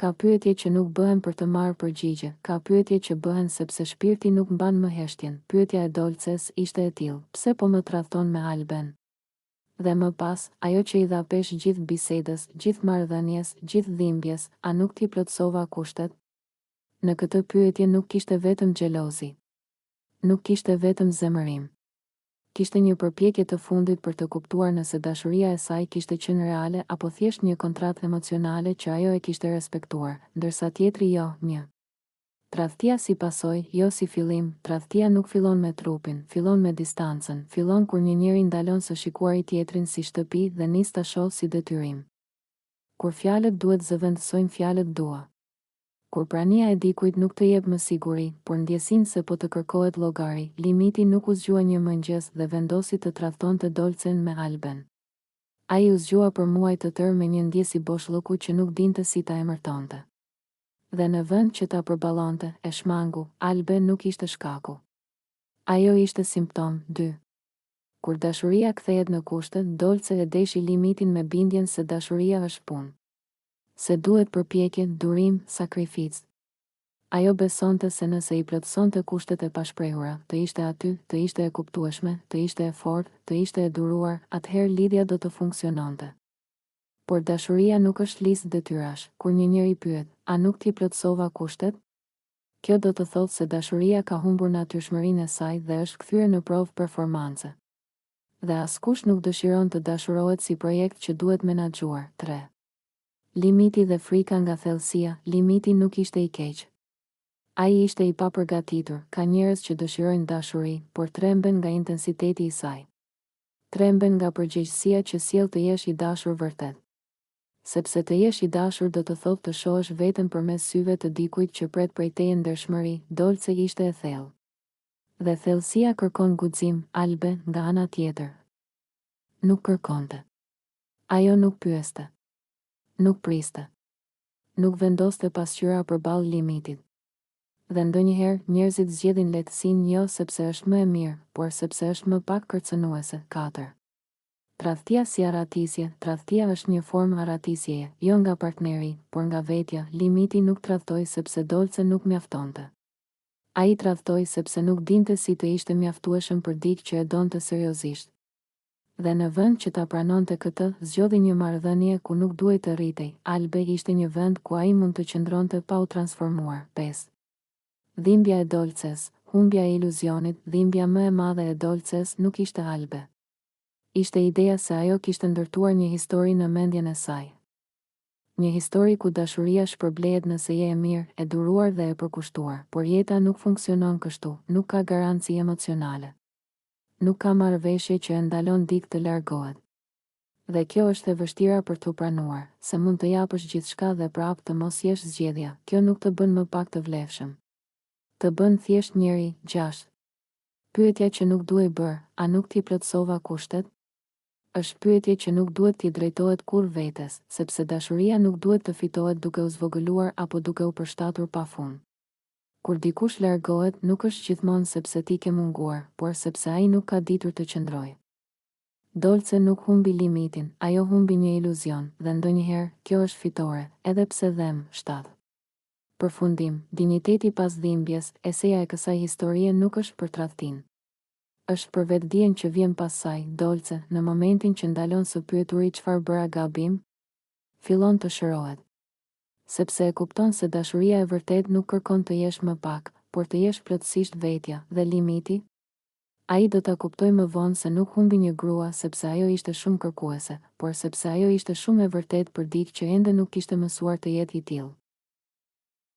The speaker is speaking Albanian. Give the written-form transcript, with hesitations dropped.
Ka pyetje që nuk bëhen për të marrë përgjigje, ka pyetje që bëhen sepse shpirti nuk mban më heshtjen. Pyetja e Dolces ishte e tillë: pse po më tradhton me Alben? Dhe më pas, ajo që i dha pesh gjithë bisedës, gjithë marrëdhënies, gjithë dhimbjes, a nuk t'i plotësova kushtet? Në këtë pyetje nuk kishte vetëm xhelozi. Nuk kishte vetëm zemërim. Kishte një përpjekje të fundit për të kuptuar nëse dashuria e saj kishte qenë reale apo thjesht një kontratë emocionale që ajo e kishte respektuar, ndërsa tjetri jo, një. Tradhtia si pasojë, jo si fillim. Tradhtia nuk fillon me trupin, fillon me distancën, fillon kur një njeri ndalon së shikuari tjetrin si shtëpi dhe nis ta shohë si detyrim. Kur fjalët duhet zëvendësojnë fjalët dua. Kur prania e dikujt nuk të jep më siguri, por ndjesinë se po të kërkohet llogari, limiti nuk u zgjua një mëngjes dhe vendosi të tradhtonte Dolcen me Alben. Ai u zgjua për muaj të tërë me një ndjesi boshllëku që nuk dinte si ta emërtonte. Dhe në vend që ta përballonte, e shmangu, Alben nuk ishte shkaku. Ajo ishte simptom. 2. Kur dashuria kthehet në kushte, Dolce e deshi limitin me bindjen se dashuria është punë. Se duhet përpjekje, durim, sakrificë. Ajo besonte se nëse i plotësonte kushtet e pashprehura, të ishte aty, të ishte e kuptueshme, të ishte e fortë, të ishte e duruar, atëherë lidhja do të funksiononte. Por dashuria nuk është listë detyrash. Kur një njeri pyet, a nuk ti plotësova kushtet? Kjo do të thotë se dashuria ka humbur natyrshmërinë e saj dhe është kthyer në provë performance. Dhe askush nuk dëshiron të dashurohet si projekt që duhet menaxhuar. 3. Limiti dhe frika nga thellësia. Limiti nuk ishte i keq. Ai ishte i papërgatitur. Ka njerëz që dëshirojnë dashuri, por tremben nga intensiteti i saj. Tremben nga përgjegjësia që sjell të jesh i dashur vërtet. Sepse të jesh i dashur do të thotë të shohësh veten përmes syve të dikujt që pret prej teje ndershmëri. Dolce ishte e thellë. Dhe thellësia kërkon guxim. Albe, nga ana tjetër, nuk kërkonte. Ajo nuk pyeste. Nuk priste. Nuk vendoste pasqyra përballë limitit. Dhe ndonjëherë njerëzit zgjedhin lehtësinë jo sepse është më e mirë, por sepse është më pak kërcënuese. 4. Tradhtia si arratisje. Tradhtia është një formë arratisjeje, jo nga partneri, por nga vetja. Limiti nuk tradhtoi sepse Dolce nuk mjaftonte. Ai tradhtoi sepse nuk dinte si të ishte mjaftueshëm për dikë që e donte seriozisht. Dhe në vend që ta pranonte këtë, zgjodhi një marrëdhënie ku nuk duhej të rritej. Albe ishte një vend ku ai mund të qëndronte pa u transformuar. 5. Dhimbja e Dolces. Humbja e iluzionit. Dhimbja më e madhe e Dolces nuk ishte Albe. Ishte ideja se ajo kishte ndërtuar një histori në mendjen e saj. Një histori ku dashuria shpërblehet nëse je e mirë, e duruar dhe e përkushtuar, por jeta nuk funksionon kështu, nuk ka garanci emocionale. Nuk ka marrëveshje që e ndalon dikë të largohet. Dhe kjo është e vështira për t'u pranuar, se mund të japësh gjithçka dhe prapë të mos jesh zgjedhja. Kjo nuk të bën më pak të vlefshëm. Të bën thjesht njeri. 6. Pyetja që nuk duhej bërë, a nuk ti plotësova kushtet? Është pyetje që nuk duhet t'i drejtohet kur vetes, sepse dashuria nuk duhet të fitohet duke u zvogëluar apo duke u përshtatur pafund. Kur dikush largohet, nuk është gjithmonë sepse ti ke munguar, por sepse ai nuk ka ditur të qëndrojë. Dolce nuk humbi limitin, ajo humbi një iluzion, dhe ndonjëherë kjo është fitore, edhe pse them. 7. Përfundim. Dinjiteti pas dhimbjes. Eseja e kësaj historie nuk është për tradhtin. Është për vetdijen që vjen pas saj. Dolce, në momentin që ndalon së pyeturi çfarë bëra gabim, fillon të shërohet. Sepse e kupton se dashuria e vërtet nuk kërkon të jesh më pak, por të jesh plotësisht vetja. Dhe limiti? Ai do ta kuptoj më vonë se nuk humbi një grua sepse ajo ishte shumë kërkuese, por sepse ajo ishte shumë e vërtet për dikë që ende nuk kishte mësuar të jetë i tillë.